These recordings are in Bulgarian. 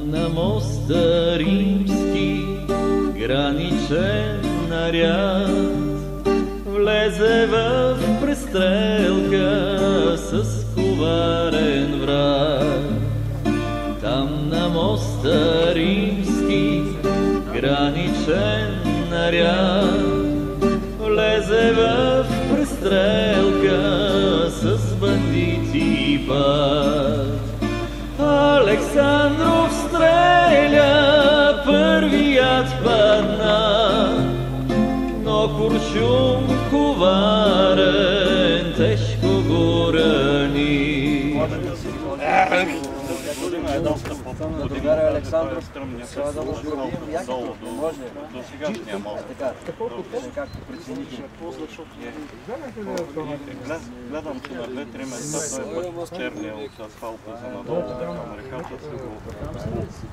на моста римски граничен наряд влезе в престрелка с коварен враг. Там на моста римски граничен наряд влезе в престрелка с бандити пак. Александров стреля, първият падна, но Куршум коварен тежко го рани. На другаря Александров трябва да може до сегашния мост. Както прецените. Гледам, че на 2-3 места той е черния от асфалта за надолу към реката са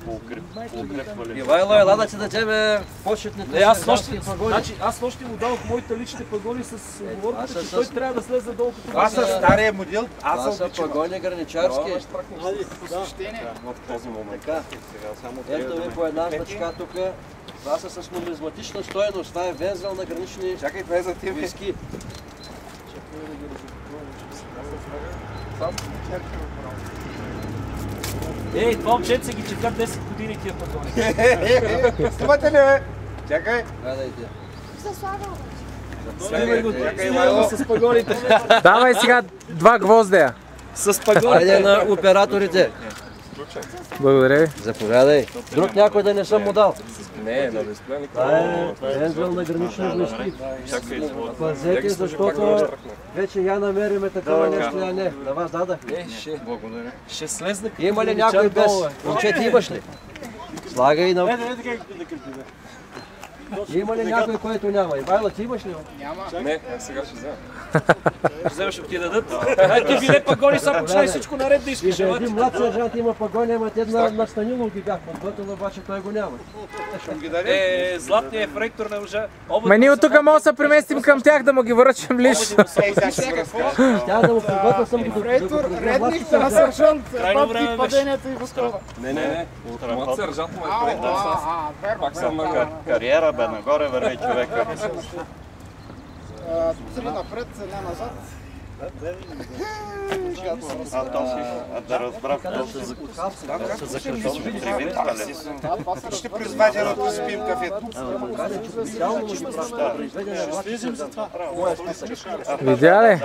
го укрепвали. Ивайло, ела да ти дадем почетните сержантски пагони. Аз нощи му дадох моите лични пагони с уговорката, че той трябва да слезе долу като... Това са стария модел, Това са пагони граничарски. В този момент. Така, ето ви по една значка тук. Това са с нумизматична стойност. Това е вензел на гранични войски. Ей, това момчет се ги чекат 10 години тия пагони. Снимате ли, бе? Чакай. Гледайте. Снимай го с пагоните. Давай сега 2 гвоздея. С пагоните. Хайде на операторите. Благодаря ви. Заповядай. Друг някой да не съм му дал. Не, на дисплей Това е вензел на гранични войски. Пазете, защото вече я намериме такова нещо, а не. На вас дадах. Благодаря. Ще слезна. Има ли някой без? Момче, ти имаш ли? Слагай на... Има ли някой, който няма? Ивайло, ти имаш ли? Не, сега ще взема. Ще вземеш, ще ти дадат. Ти виде пагони, сега почнай всичко наред да искаш. Един млад сержант има пагони, ама те на Станилов ги бях подготвил, обаче той го няма. Златният ефрейтор не може... Ма ние от тук може да се преместим към тях да му ги връчим лично. Тя да му подготвил съм ги Редник на сержант, бабки, падението и възкова. Не. Млад сержант му е преди пак съм на кариера, бе, нагоре върви човека. Три напред, една назад. Да разбрах, то се закръчва ли? Ще произвадя едното си пием кафето. Видя ли?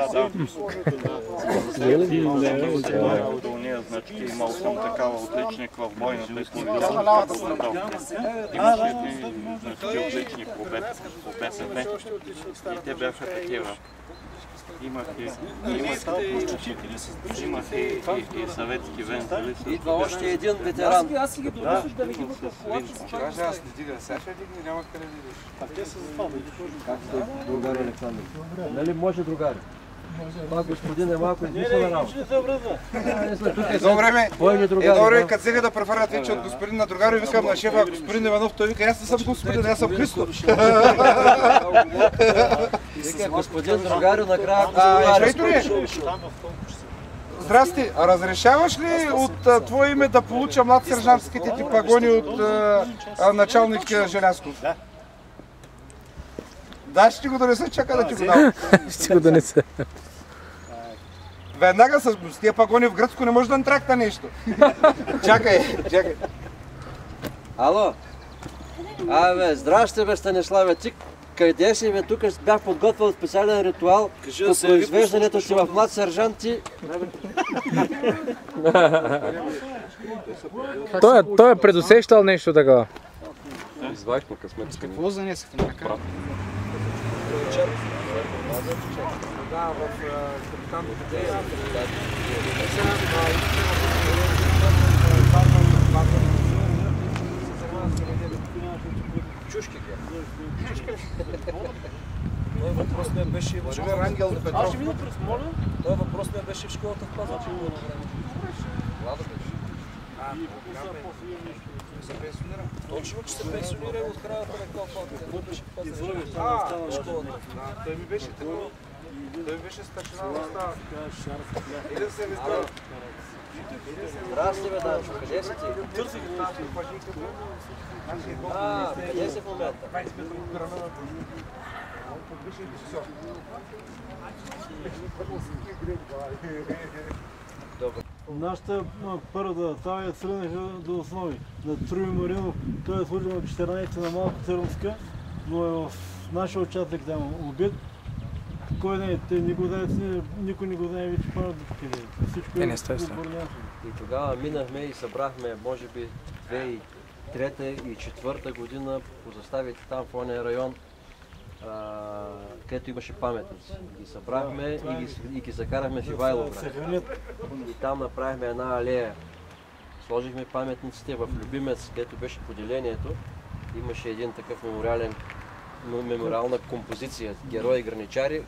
До уния значки имал съм такава отличник в бойната и съм видял имаше едни значки отлични по БСП и те бяха такива. Имах и съветски вензели. Идва още един ветеран. Аз си ги донесеш да не ги бъдат в колата си. Кажа, аз не дига, сега ще дигне, няма къде да видиш. Те са за това, Как сте, другар Александър? Нали може, другари? Това господин е малко измислена работа. Едно време, другари. като сега да префърнат вече от господин на другари, викам на шефа, господин Иванов, той вика, аз не съм господин, аз съм Христо. Вика, господин другари, накрая Ефрейтори, здрасти, а разрешаваш ли от твое име да получа млад сержантските ти пагони от началник Желязков? Да. Да, ще го донеса, чака да ти го дам. Ще го донеса. Веднага с тия пагони в гръцко не може да натракта нещо. Чакай. Ало? Абе, здрасти бе, Станиславе, ти къде си бе? Тук бях подготвил специален ритуал по произвеждането си в млад сержанти. Той е предусещал нещо такова. Извадихме късмет. Какво занесахте на ръка? Чушки. Той въпрос не беше в школата. Аз ще видя през моля. Той въпрос не беше в школата в Пазар. Влада беше. Точно, че се пенсионира от края на колкото. Не беше в Пазар. Школата. Той ми беше такова. Той беше старшина на става. Или се ми става. Здрасти, бе, Данчо, къде си ти? Търсих тази пажинка. Къде си в момента? Нашата първата атака тръгнаха до основи. На Труи Маринов, той е служил на 14 на Малко Църновска, но е в нашия участък там убит. Кой не е? Те никой не го знае вече първо до къде. Всичко е обърнясно. И тогава минахме и събрахме, може би, 2003 и 2004 година по заставите там в ония район, където имаше паметници. Ги събрахме и ги закарахме в Ивайловград. И там направихме една алея. Сложихме паметниците в Любимец, където беше поделението. Имаше един такъв мемориална композиция, герои и граничари,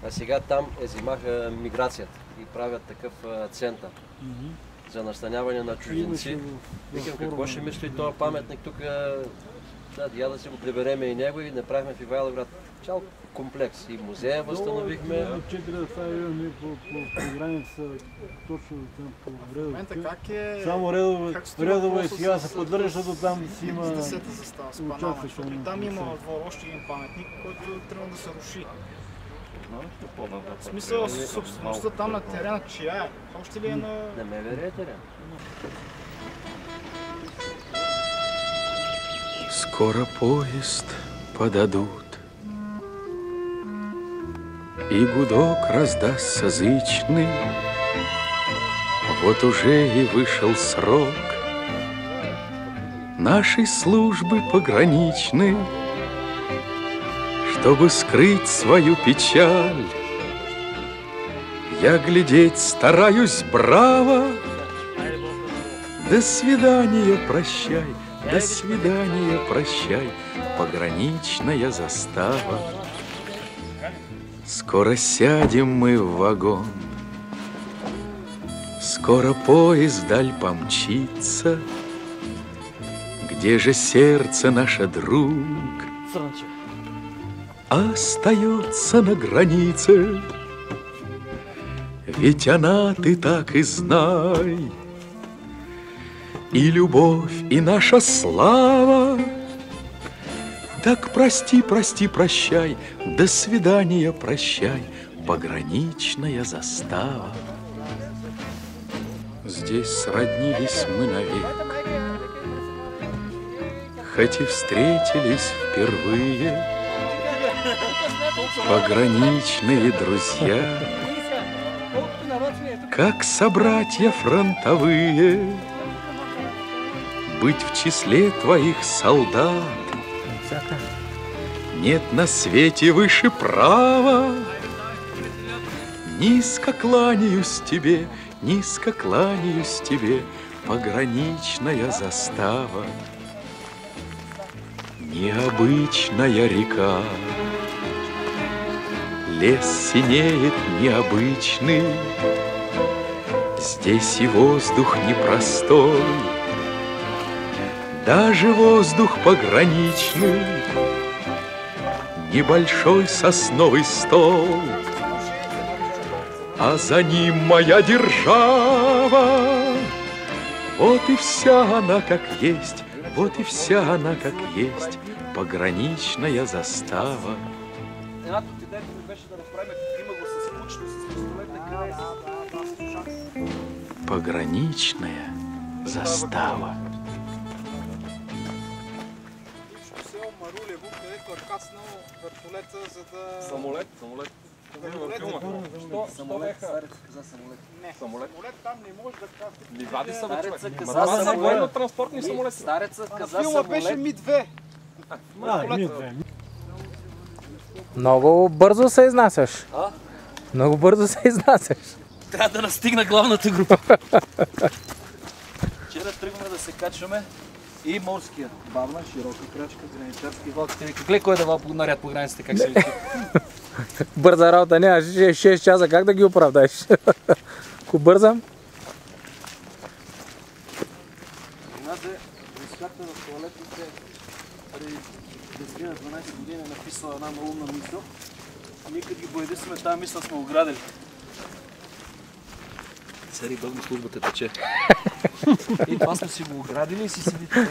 а сега там взимаха миграцията и правят такъв център за настаняване на чужденци. Викам, какво ще мисли този паметник тук? Да си го прибереме и него и направихме в Ивайловград цял комплекс. И музея възстановихме. 4 стаи по граница, точно там по Редово. Само Редово и сега се поддържа, защото там си има участък. Там има двор, още един паметник, който трябва да се руши. В смисъл, собствеността там на терена, чия е? Още ли е на... На МВР терен. Скоро поезд подадут, и гудок раздастся зычный. Вот уже и вышел срок нашей службы пограничной, чтобы скрыть свою печаль. Я глядеть стараюсь браво. До свидания, прощай. До свидания, прощай, пограничная застава. Скоро сядем мы в вагон, скоро поезд вдаль помчится. Где же сердце наше, друг, остается на границе? Ведь она, ты так и знай, и любовь, и наша слава. Так прости, прости, прощай, до свидания, прощай, пограничная застава. Здесь сроднились мы навек, хоть и встретились впервые. Пограничные друзья, как собратья фронтовые. Быть в числе твоих солдат нет на свете выше права. Низко кланяюсь тебе, низко кланяюсь тебе, пограничная застава. Необычная река, лес синеет необычный, здесь и воздух непростой, даже воздух пограничный, небольшой сосновый столб, а за ним моя держава. Вот и вся она как есть, вот и вся она как есть, пограничная застава. Пограничная застава. Самолет. Самолет там не може да касне. Ливади са бе, човек. Това са военно-транспортни самолети. Стареца каза Филма беше Ми-2. Много бързо се изнасяш. Много бързо се изнасяш. Трябва да настигна главната група. Вчера тръгваме да се качваме и морския. Бавна, широка крачка, граничарски влак. Те вика, гледай кой е давал наряд по границите, как се лети. Бърза работа, нямаш 6 часа, как да ги оправдаеш? Ако бързам? Знаете, виската в туалетните преди 10-12 години е написала една малумна мисъл. Ние като ги боядисаме, тази мисъл сме оградили. Сери, бъдно службата тече. И това сме си го оградили и си седите.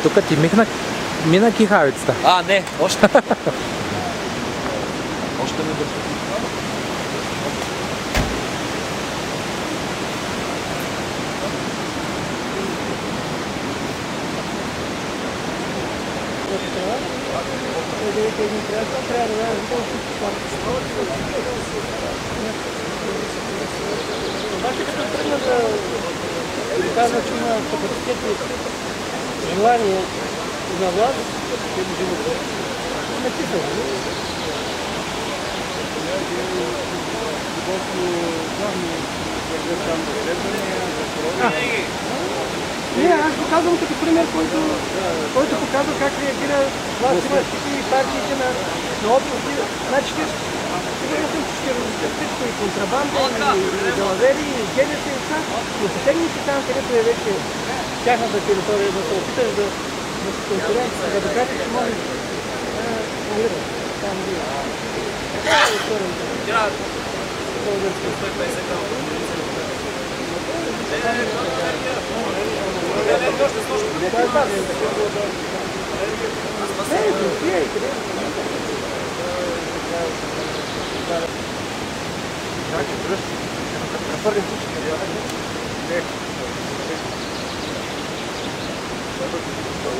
Тук ти мина кихавицата. А, не, още. Още не държа. Обаче като тръгна да казва, че има капацитет и желание на власт, написал. Не, аз го казвам като пример, който показва как реагира властимащите и партиите на области. Значи, сигурно съм, че ще различат всичко и контрабанда, и далавери, и генета и това, но посегните там, където е вече тяхната територия, да се опиташ да се конкуренция, да докажеш, че може да там да е. Това е историята.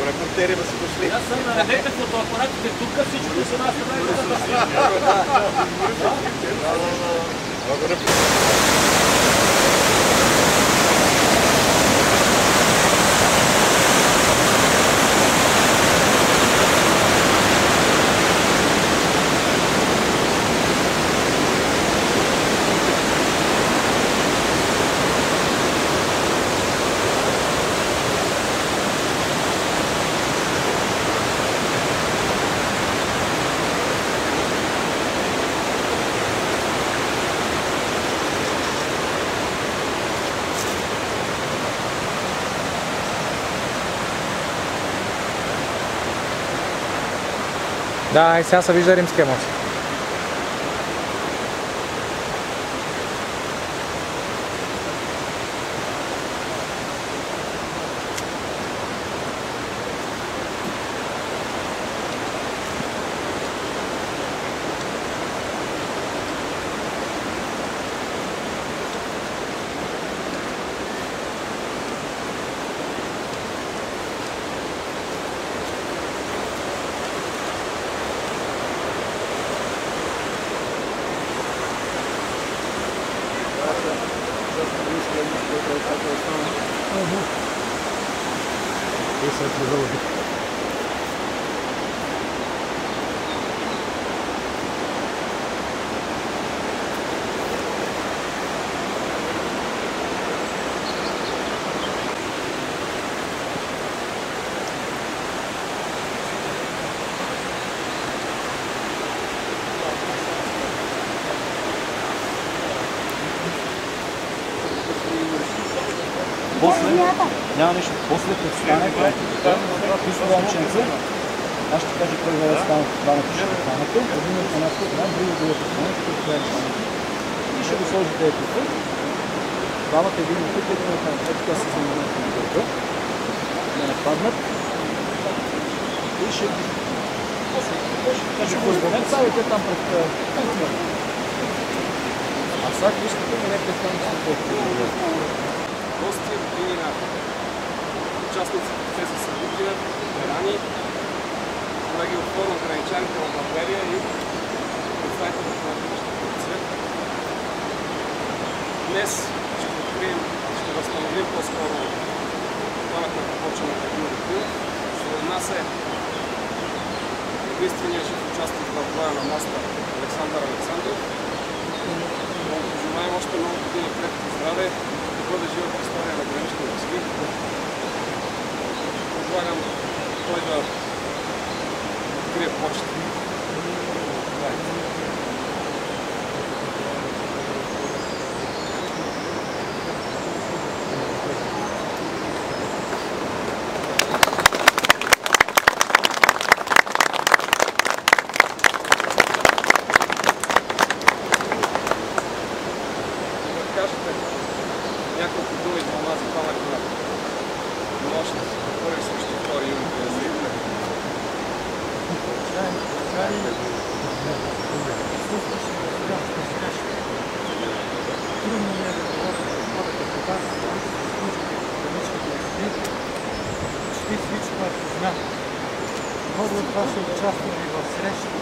Репортерima са дошли. Аз съм наредете фотоапаратите тук, всички са нас Да, и сега се вижда Римския мост. Няма нищо. После като стане, това момченце, аз ще кажа кой да стане двамата ще хванете, един от едната страна, друго да я хванете, който това е хванете. И ще го сложите тук. Двамата един от тук, един от едната. Ето така се занимават на гърба. Да не паднат. И ще го ставите там пред това. А сега искате да не пред там гости, родини на участници в тези събития, ветерани, колеги от форум граничарите в България и представители на нашата полиция. Днес ще възстановим по-скоро паметната почва на Калин Редил. Сред нас е единственият жив участник в боя на моста Александър Александров. Желаем още много години крепко здраве, да бъде жива в история на гранични войски. Предлагам той да открие почта. Няколко думи за това за памет на нощ, 1 срещу 2 юни 1953. Трудно ми е да говоря с хората по вас, които се служат в граничните войски. Почти всичко е познато. Много от вас са участвали в срещи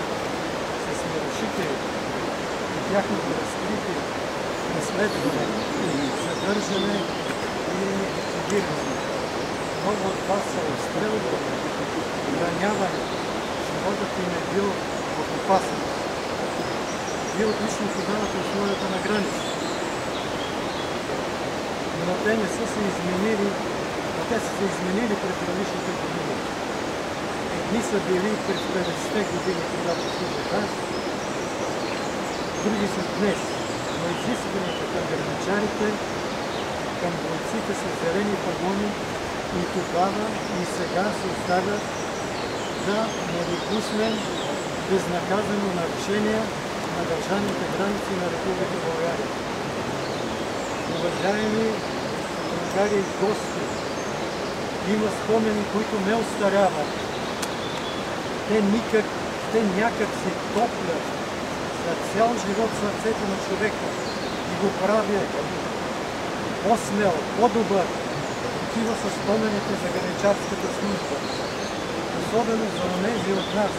с нарушители и тяхното разкритие, разследване, задържане и ликвидиране. Много от вас са разстрелвани, ранявани, животът им е бил в опасност. Вие отлично познавате условията на граница. Но те не са се изменили, те са се изменили през различните години. Едни са били през 50-те години, когато служат аз, други са днес. Но изискването към граничарите, към бойците с зелени пагони и тогава и сега се оставят да не допуснем безнаказано нарушение на държавните граници на Република България. Уважаеми другари и гости, има спомени, които не остаряват. Те някак се топлят за цял живот сърцето на човека и го правят по-смел, по-добър. Такива са спомените за граничарската служба. Особено за онези от нас,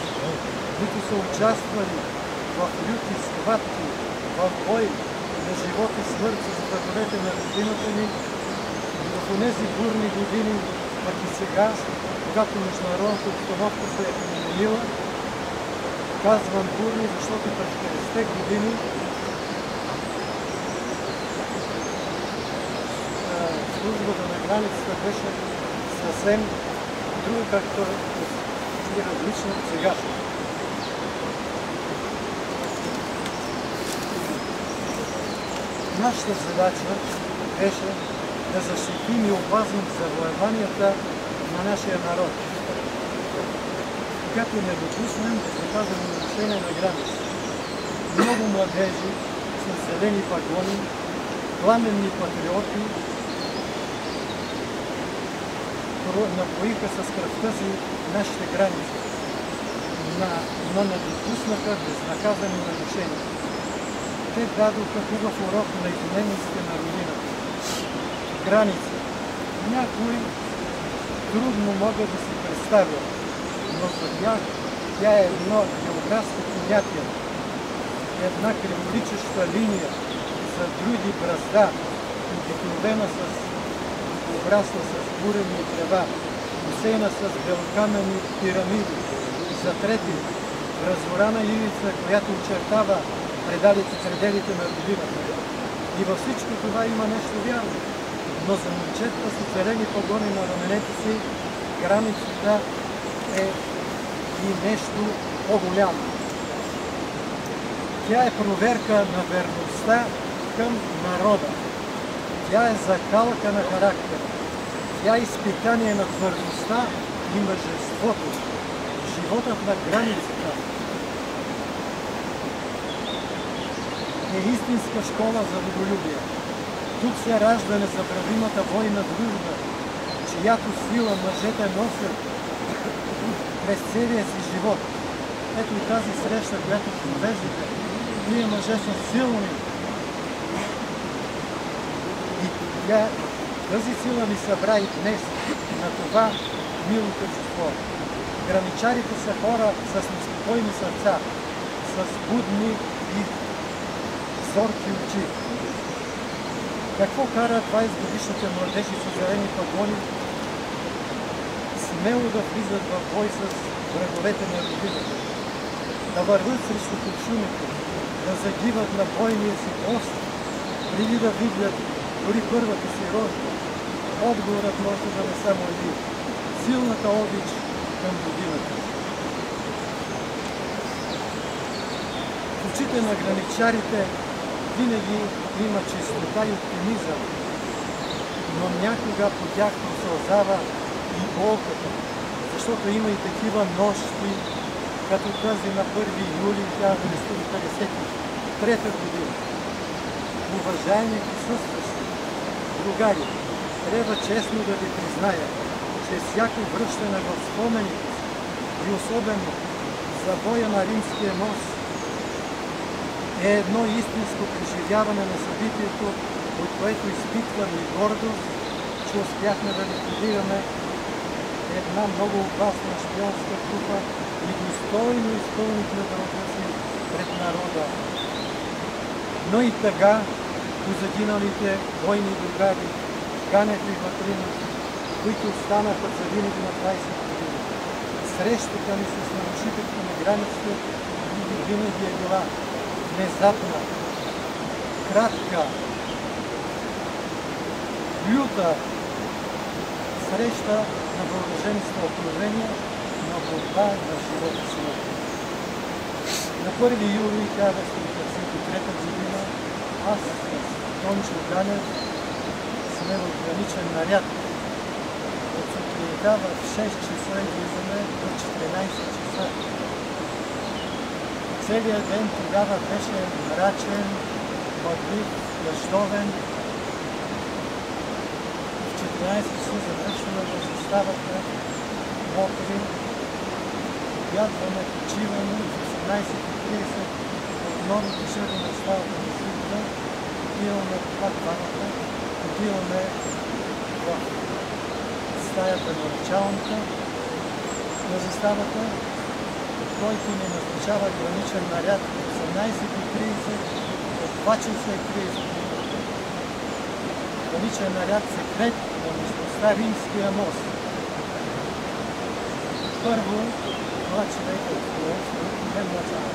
които са участвали в люти схватки, в бой на живот и смърт с враговете на родината ни, в онези бурни години, пък и сега, когато международната обстановка се е променила. Казвам бурни, защото през 50-те години службата на границата беше съвсем друго, както е различно от сега. Нашата задача беше да защитим и опазим завоеванията на нашия народ, като не допуснем безнаказано нарушение на граница. Много младежи с зелени пагони, пламенни патриоти напоиха с кръвта си нашите граници, но не допуснаха безнаказани нарушения. Те дадоха хубав урок на изменниците на родината. Граница. Някои трудно могат да си представят, но за тях тя е едно географско понятие, една криволичеща линия, за други бразда, обикновена с обрасла с бурени трева, усеяна с белокамени пирамиди, за трети разорана ивица, която очертава пределите на родината. И във всичко това има нещо вярно, но за момчетата с зелени пагони на раменете си, границата е и нещо по-голямо. Тя е проверка на верността към народа. Тя е закалка на характер. Тя е изпитание на твърдостта и мъжеството, животът на границата. Е истинска школа за водолюбие. Тук се ражда незабравимата бойна дружба, чиято сила мъжете носят през целия си живот. Ето и тази среща, която провеждате, ние мъже са силни. И тази сила ни събра и днес на това мило тържество. Граничарите са хора с неспокойни сърца, с будни и зорки очи. Какво кара 20-годишните младежи с зелени пагони смело да влизат в бой с враговете на родината, да върват срещу куршумите, да загиват на бойния си пост, преди да видят дори първата си рожба? Отговорът може да не само един. Силната обич към родината. В очите на граничарите винаги има чистота и оптимизъм, но някога по тях просълзава и болката, защото има и такива нощи, като тази на 1 юли 1953 година. Уважаеми присъстващи, другари, трябва честно да ви призная, че всяко връщане в спомените и особено за боя на Римския мост е едно истинско преживяване на събитието, от което изпитваме и гордост, че успяхме да ликвидираме една много опасна шпионска група и достойно изпълнихме дълга си пред народа. Но и тъга по загиналите бойни бригади, Ганев и Ватринов, които останаха за винаги на 20 години. Срещата ни с нарушителите на границите винаги е била внезапна, кратка, люта среща на въоръжени стълкновения на борба на живота си. На 1 юли 1953 година аз с Тончо Ганев сме в граничен наряд. От сутринта в 6 часа излизаме до 14 часа. Целият ден тогава беше мрачен, мъглив, дъждовен. В 14 часа завършваме да заставате мокри, обядваме, почиваме и в 18:30 отново държаваме на ставата на силата, отиваме пак двамата, отиваме в стаята на началника на заставата, който ни назначава граничен наряд в 18:30, в 2 часа и 30 минути. Граничен наряд секрет на местността Римския мост. Първо, младши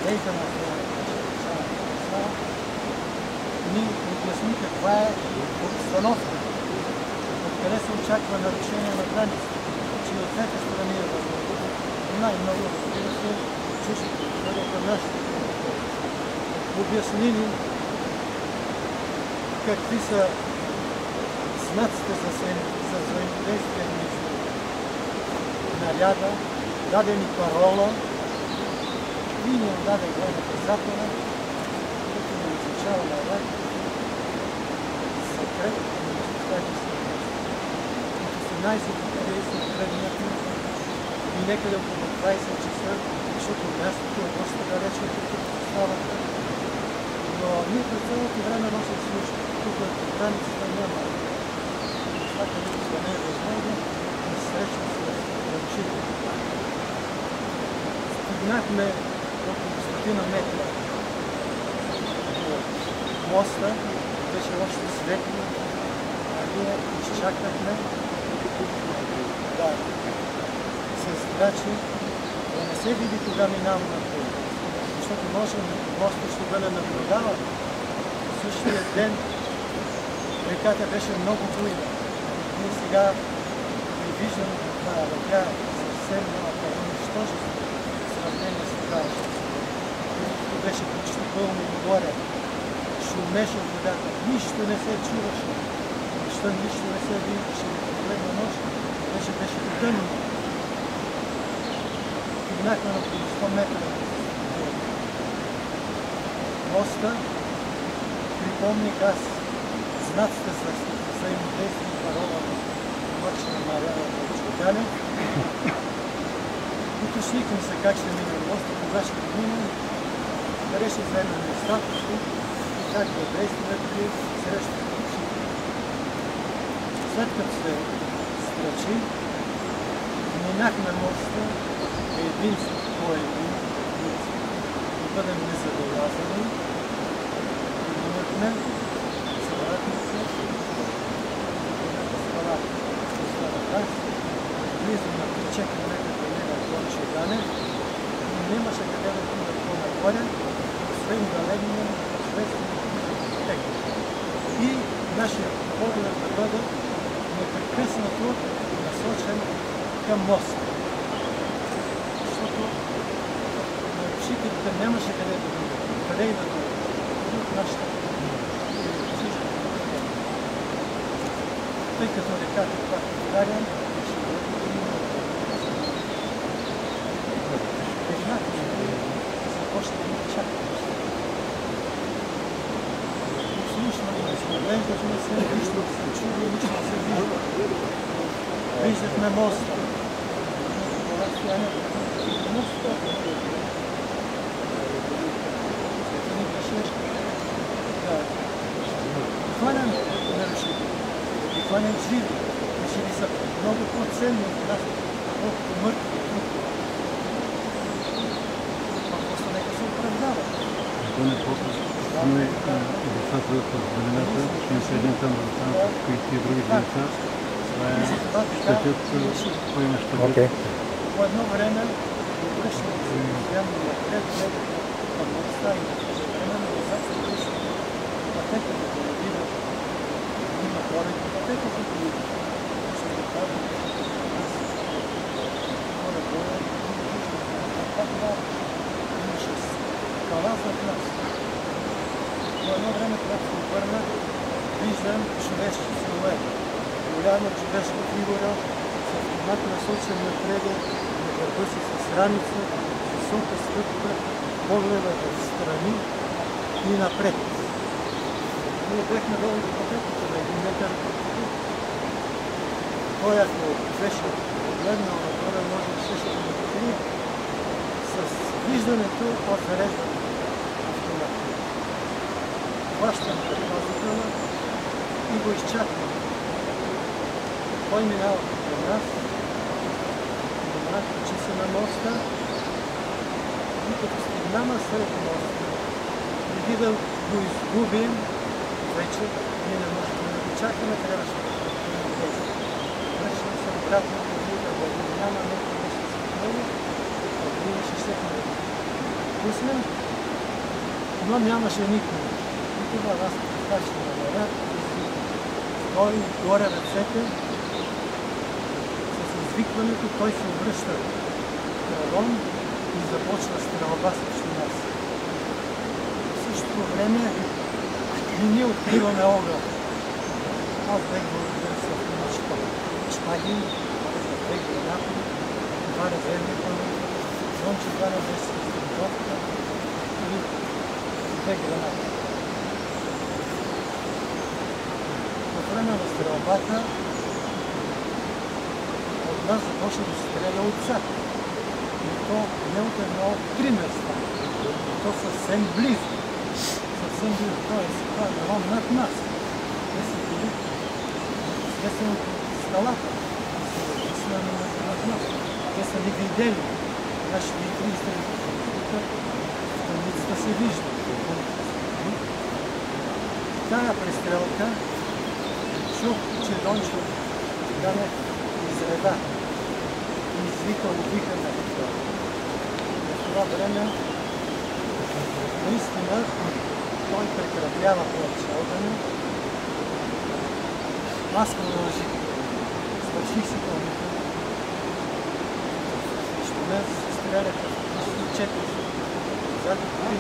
лейтенант ни обясни каква е обстановка, откъде се очаква нарушение на границата, че от двете страни е възможно. Най-много, разбира се, чуждите бъдат нашите. Обясни ни какви са знаците за взаимодействие между наряда, даде ни парола и ни отдаде главната запора, който ни изучава на рак, секрет на местността от 18:30 тръгнахме и некъде около 20 часа, защото мястото е доста далече от заставата. Но ние през цялото време носим служба. Тук от границата няма неща, където са не е възможно да се срещам с нарушителите. Стигнахме около 100 метра от моста, беше още светло, а ние изчакахме да се страчи, да не се види кога минава на това. Защото може моста ще бъде наблюдаван. В същия ден реката беше много буйна. Ние сега виждаме това река съвсем малка, нищожество в сравнение с тогава. Тук беше почти пълно горе. Шумеше водата. Нищо не се чуваше. Нищо не се виждаше. последна нощ беше тъмно. Стигнахме на около 100 метра до моста. Припомних аз знаците за взаимодействие, парола, мъчна на Мариана Чуганя. Уточнихме се как ще минем моста, кога ще минем, къде ще вземем местата си и как да действаме при среща с всички. След като се страчи, минахме моста един по един, да бъдем незабелязани. Минахме събратница, близо на 3-4 метра до него Антон Дане и нямаше къде да бъде по-нагоре, освен да легнем посредствено текли. И нашия поглед да бъде непрекъснато насочен към моста. Защото нарушителите нямаше къде да бъдат, къде и да бъдат от нашата тъй като реката, пак повтарям, започнахме да чакаме. Слушахме се, гледахме се, нищо се чули, нищо се вижда. Виждахме моста. Хванем нарушители. И хванем живи. Живи са много по-ценни от нас, колкото мъртви. Просто нека се оправдава. Антоне, ние децата в времената, ще не седем там в децата, които и други деца. Това е статът, кой има ще бъде. По едно време обръщаме се постоянно напред, към моста и време назад се обръщаме пътеката да не бива. Има хора и пътеката да не бива. Ще да кажа, хора горе, имаше скала зад нас. По едно време, когато се обърна, виждам човешки силует. Голяма човешка фигура, с автомат насочен напред, на гърба си с раница, висока стъпка, погледа в страни и напред. Ние бехме долу до пътеката на 1 метър. Той, ако беше погледнал нагоре, може да се да ме покрие с виждането от зареждане автомат. Хващам предпазителя и го изчаквам. Той минава към нас, качи се на моста и като стигнем сред моста, преди да го изгубим, вече ние не можем да го чакаме, трябваше да го действаме. Връщам се обратно до друга вълнина, нещо беше с него, ние ще се пуснем, но нямаше никой. И това аз представих на върят, той горе ръцете, извикването, той се обръща кръвом и започва стрелба срещу нас. В същото време и ние откриваме огън. Аз бех благодаря с автомат шпаги, за 2 гранати, 2 резервни пълни, Зонче 2 на 10 стрелбовка и 2 гранати. По време на стрелбата нас започна да се стреля отзад. И то не от едно, от 3 места. И то съвсем близо. Съвсем близо. Тоест, това е било над нас. Те са били естествено скалата. Те са над нас. Те са ни видели. Нашите 30 тук в тъмницата се вижда. Тая престрелка чух, че Дончо Ганев изреда и извика убихаме. В това време наистина той прекратява повече огъня. Аз продължих. Свърших си пълника. Срещу мен се стреляха с 4. Зад 3.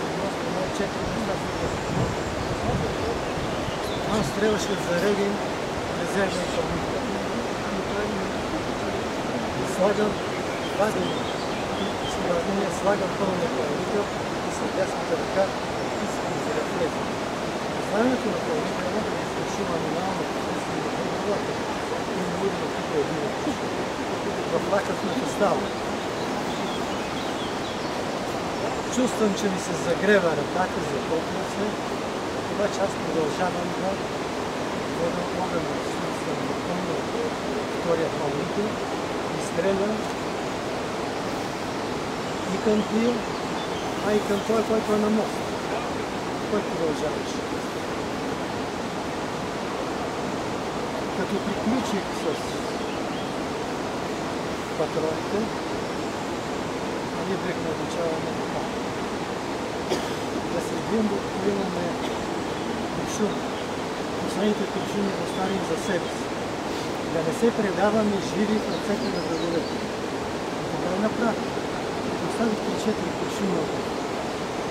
Едно страна 4 места. Он стрелаше за реги резервни пълника. слагам слагам пълния пълнител и с дясната ръка и се влезе. Слагането на пълнител може да изключи ламинално посредством на главата и мудно тук един в лакътната става. Чувствам, че ми се загрева ръката, запълва се, обаче аз продължавам да водя огъня, съм напълно втория пълнител и стрелям и към тия, а и към той, който е на мост. Той продължаваше. Като приключих с патроните, ние бяхме обучаваме така. Да се видим да имаме куршум. Последните куршуми да останем за себе си. Да не се предаваме живи в ръцете на враговете. И така направи. Оставих 3-4 куршума от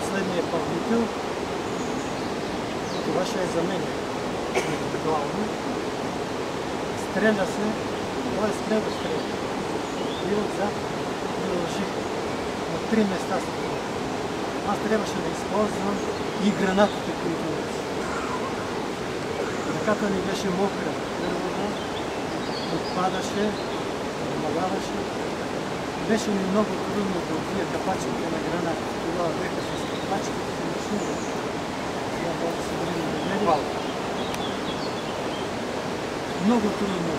последния пълнител. Това ще е за мен. Главно. Стреля се. Това е стреля. И отзад продължи. На 3 места са. Аз трябваше да използвам и гранатите, които ръката ми беше мокра. Първо отпадаше, намаляваше. Беше ми много трудно да отвия капачките на гранатите. Тогава беха с капачките на машина. Сега това да се върни на мен. Много трудно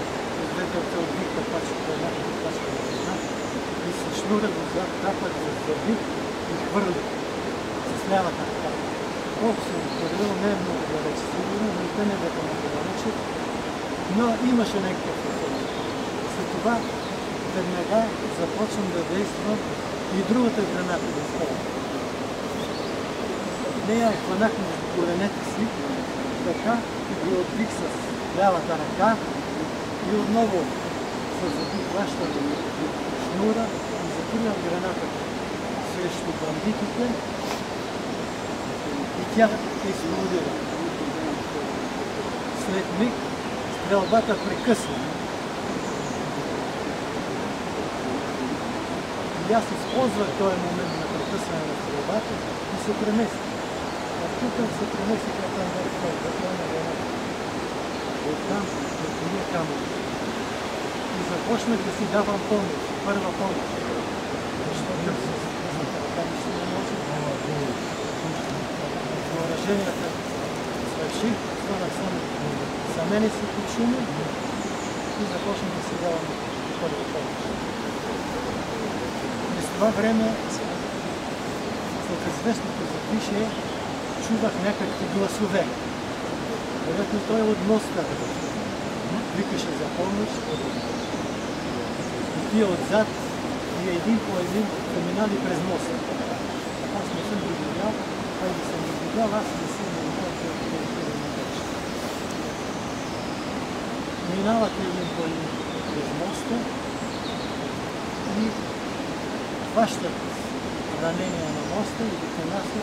да отви капачките на капачка на граната. И се шнура дозад, тапът за зърби и хвърли с лявата ръка. Колко съм хвърлил, не е много далече сигурно, но и те не бяха много далече, но имаше някакъв ефект. След това веднага започвам да действам и другата граната да изпълня. Нея хванах на коленете си, така и ги отвих с лявата ръка и отново с зъби хващам шнура и закривам граната срещу бандитите и тя изполудила. След миг стрелбата прекъсна. И аз използвах този момент на прекъсване на стрелбата и се преместих. А тук се преместих на там върху на граната. Оттам до тия камъни. И започнах да си давам помощ, първа помощ. Защото така не си не може. Въоръженията свърших, станах само за мене си куршуми и започнах да си давам първа помощ. През това време, след известното затишие, чувах някакви гласове. Вероятно той от моста викаше за помощ. И тия отзад и един по един преминали през моста. Аз не съм ги видял, да съм ги видял, аз не съм ги видял, че е вече. Минават един по един през моста и хващат ранения на моста и ги понасят